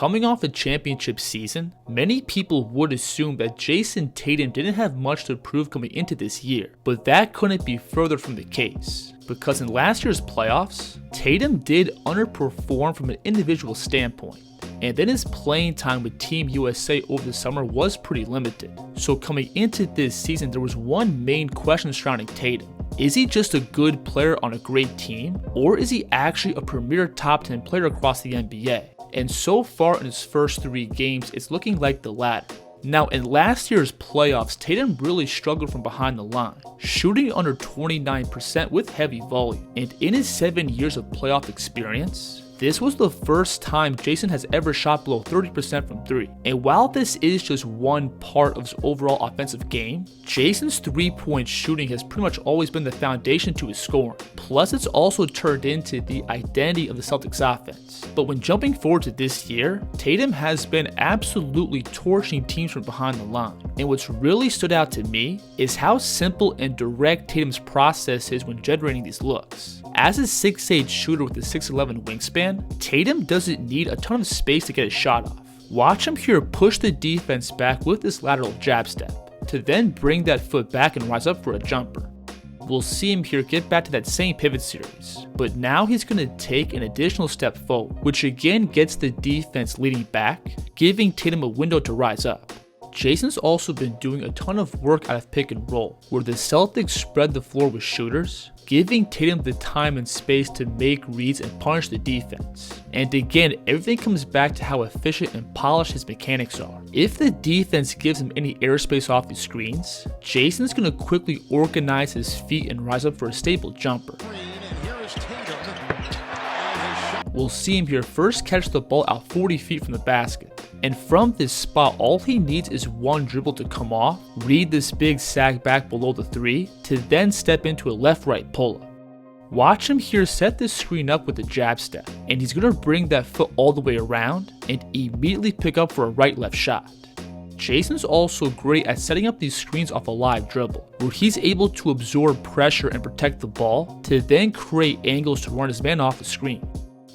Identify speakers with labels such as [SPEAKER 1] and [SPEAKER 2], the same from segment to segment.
[SPEAKER 1] Coming off a championship season, many people would assume that Jayson Tatum didn't have much to prove coming into this year, but that couldn't be further from the case. Because in last year's playoffs, Tatum did underperform from an individual standpoint, and then his playing time with Team USA over the summer was pretty limited. So coming into this season, there was one main question surrounding Tatum. Is he just a good player on a great team, or is he actually a premier top 10 player across the NBA? And so far in his first 3 games, it's looking like the latter. Now, in last year's playoffs, Tatum really struggled from behind the line, shooting under 29% with heavy volume. And in his 7 years of playoff experience, this was the first time Jayson has ever shot below 30% from 3. And while this is just one part of his overall offensive game, Jayson's 3-point shooting has pretty much always been the foundation to his scoring. Plus, it's also turned into the identity of the Celtics offense. But when jumping forward to this year, Tatum has been absolutely torching teams from behind the line. And what's really stood out to me is how simple and direct Tatum's process is when generating these looks. As a 6'8 shooter with a 6'11 wingspan, Tatum doesn't need a ton of space to get his shot off. Watch him here push the defense back with this lateral jab step, to then bring that foot back and rise up for a jumper. We'll see him here get back to that same pivot series, but now he's going to take an additional step forward, which again gets the defense leaning back, giving Tatum a window to rise up. Jayson's also been doing a ton of work out of pick and roll, where the Celtics spread the floor with shooters, giving Tatum the time and space to make reads and punish the defense. And again, everything comes back to how efficient and polished his mechanics are. If the defense gives him any airspace off the screens, Jayson's going to quickly organize his feet and rise up for a stable jumper. We'll see him here first catch the ball out 40 feet from the basket. And from this spot, all he needs is one dribble to come off, read this big sag back below the 3, to then step into a left-right pull-up. Watch him here set this screen up with a jab step, and he's going to bring that foot all the way around and immediately pick up for a right-left shot. Jayson's also great at setting up these screens off a live dribble, where he's able to absorb pressure and protect the ball, to then create angles to run his man off the screen.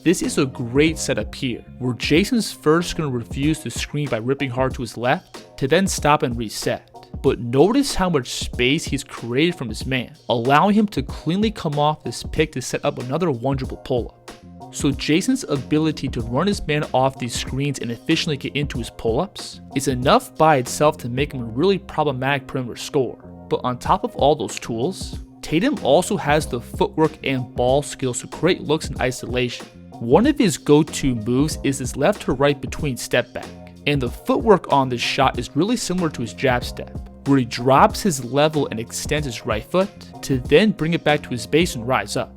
[SPEAKER 1] This is a great setup here, where Jayson's first going to refuse to screen by ripping hard to his left, to then stop and reset. But notice how much space he's created from his man, allowing him to cleanly come off this pick to set up another one dribble pull-up. So Jayson's ability to run his man off these screens and efficiently get into his pull-ups is enough by itself to make him a really problematic perimeter scorer. But on top of all those tools, Tatum also has the footwork and ball skills to create looks in isolation. One of his go-to moves is his left to right between step back, and the footwork on this shot is really similar to his jab step, where he drops his level and extends his right foot to then bring it back to his base and rise up.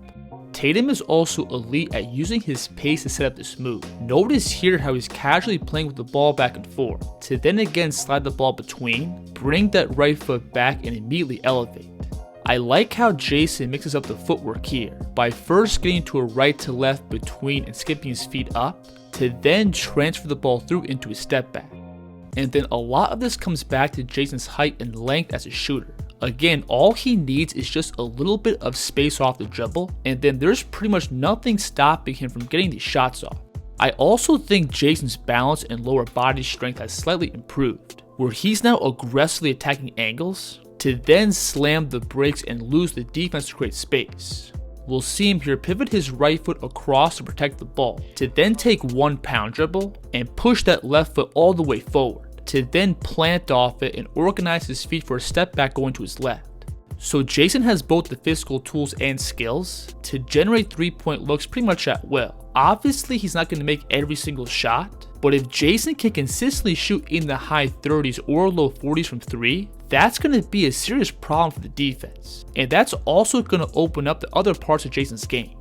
[SPEAKER 1] Tatum is also elite at using his pace to set up this move. Notice here how he's casually playing with the ball back and forth, to then again slide the ball between, bring that right foot back and immediately elevate. I like how Jayson mixes up the footwork here, by first getting to a right to left between and skipping his feet up, to then transfer the ball through into his step back. And then a lot of this comes back to Jayson's height and length as a shooter. Again, all he needs is just a little bit of space off the dribble, and then there's pretty much nothing stopping him from getting these shots off. I also think Jayson's balance and lower body strength has slightly improved, where he's now aggressively attacking angles, to then slam the brakes and lose the defense to create space. We'll see him here pivot his right foot across to protect the ball, to then take 1 pound dribble and push that left foot all the way forward, to then plant off it and organize his feet for a step back going to his left. So Jayson has both the physical tools and skills to generate 3-point looks pretty much at will. Obviously, he's not going to make every single shot, but if Jayson can consistently shoot in the high 30s or low 40s from 3, that's going to be a serious problem for the defense. And that's also going to open up the other parts of Jayson's game.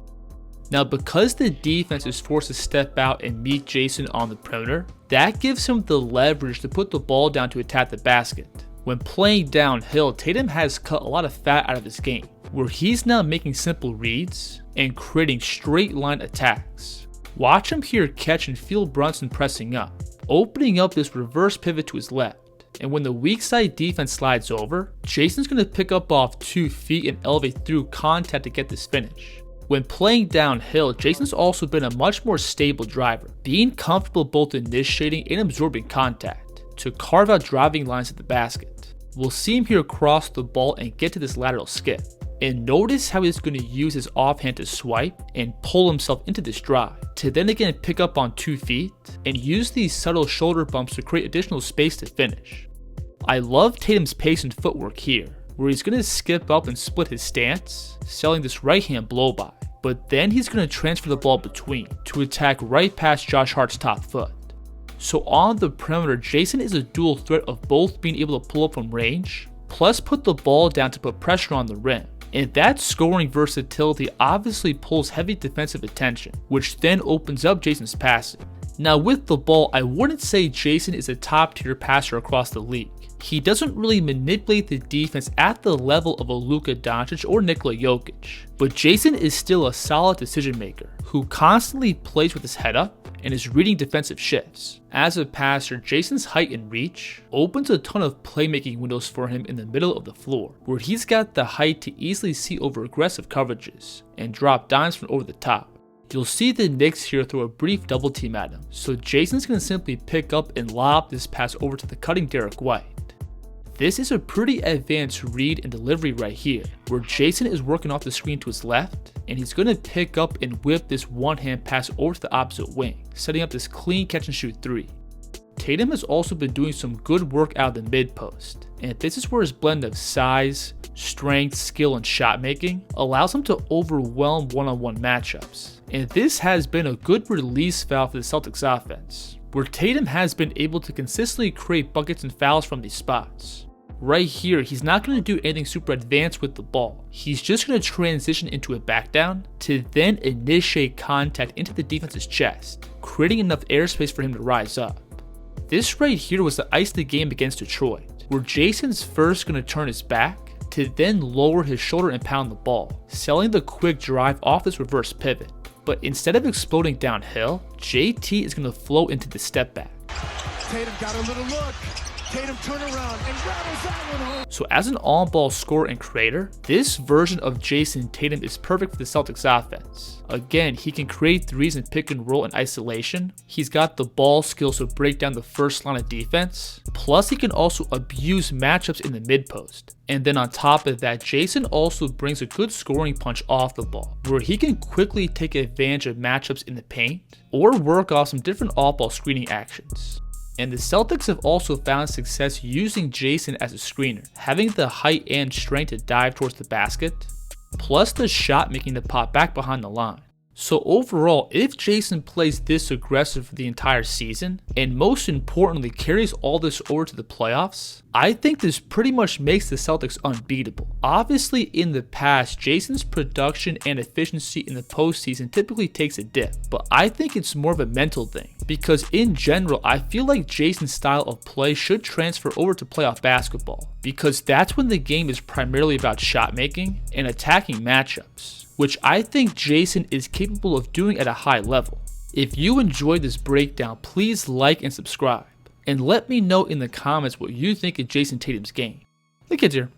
[SPEAKER 1] Now, because the defense is forced to step out and meet Jayson on the perimeter, that gives him the leverage to put the ball down to attack the basket. When playing downhill, Tatum has cut a lot of fat out of his game, where he's now making simple reads and creating straight line attacks. Watch him here catch and feel Brunson pressing up, opening up this reverse pivot to his left. And when the weak side defense slides over, Jayson's going to pick up off 2 feet and elevate through contact to get this finish. When playing downhill, Jayson's also been a much more stable driver, being comfortable both initiating and absorbing contact to carve out driving lines at the basket. We'll see him here cross the ball and get to this lateral skip. And notice how he's going to use his offhand to swipe and pull himself into this drive, to then again pick up on 2 feet and use these subtle shoulder bumps to create additional space to finish. I love Tatum's pace and footwork here, where he's going to skip up and split his stance, selling this right hand blow by, but then he's going to transfer the ball between to attack right past Josh Hart's top foot. So on the perimeter, Jayson is a dual threat of both being able to pull up from range, plus put the ball down to put pressure on the rim. And that scoring versatility obviously pulls heavy defensive attention, which then opens up Jayson's passing. Now with the ball, I wouldn't say Jayson is a top tier passer across the league. He doesn't really manipulate the defense at the level of a Luka Doncic or Nikola Jokic, but Jayson is still a solid decision maker who constantly plays with his head up and is reading defensive shifts. As a passer, Jayson's height and reach opens a ton of playmaking windows for him in the middle of the floor, where he's got the height to easily see over aggressive coverages and drop dimes from over the top. You'll see the Knicks here throw a brief double team at him, so Jayson's going to simply pick up and lob this pass over to the cutting Derek White. This is a pretty advanced read and delivery right here, where Jayson is working off the screen to his left, and he's going to pick up and whip this one-hand pass over to the opposite wing, setting up this clean catch and shoot 3. Tatum has also been doing some good work out of the mid post, and this is where his blend of size, strength, skill, and shot making allows him to overwhelm one-on-one matchups. And this has been a good release valve for the Celtics offense, where Tatum has been able to consistently create buckets and fouls from these spots. Right here, he's not going to do anything super advanced with the ball. He's just going to transition into a back down to then initiate contact into the defense's chest, creating enough airspace for him to rise up. This right here was the ice the game against Detroit, where Jayson's first going to turn his back to then lower his shoulder and pound the ball, selling the quick drive off this reverse pivot. But instead of exploding downhill, JT is going to flow into the step back.
[SPEAKER 2] Tatum got a little look. Tatum turn around and rattles that one home.
[SPEAKER 1] So as an on-ball scorer and creator, this version of Jayson Tatum is perfect for the Celtics offense. Again, he can create threes and pick and roll in isolation. He's got the ball skills to break down the first line of defense. Plus, he can also abuse matchups in the mid post. And then on top of that, Jayson also brings a good scoring punch off the ball, where he can quickly take advantage of matchups in the paint or work off some different off-ball screening actions. And the Celtics have also found success using Jayson as a screener, having the height and strength to dive towards the basket, plus the shot making to pop back behind the line. So overall, if Jayson plays this aggressive for the entire season, and most importantly carries all this over to the playoffs, I think this pretty much makes the Celtics unbeatable. Obviously in the past, Jayson's production and efficiency in the postseason typically takes a dip, but I think it's more of a mental thing, because in general, I feel like Jayson's style of play should transfer over to playoff basketball, because that's when the game is primarily about shot making and attacking matchups, which I think Jayson is capable of doing at a high level. If you enjoyed this breakdown, please like and subscribe, and let me know in the comments what you think of Jayson Tatum's game. The kid's here.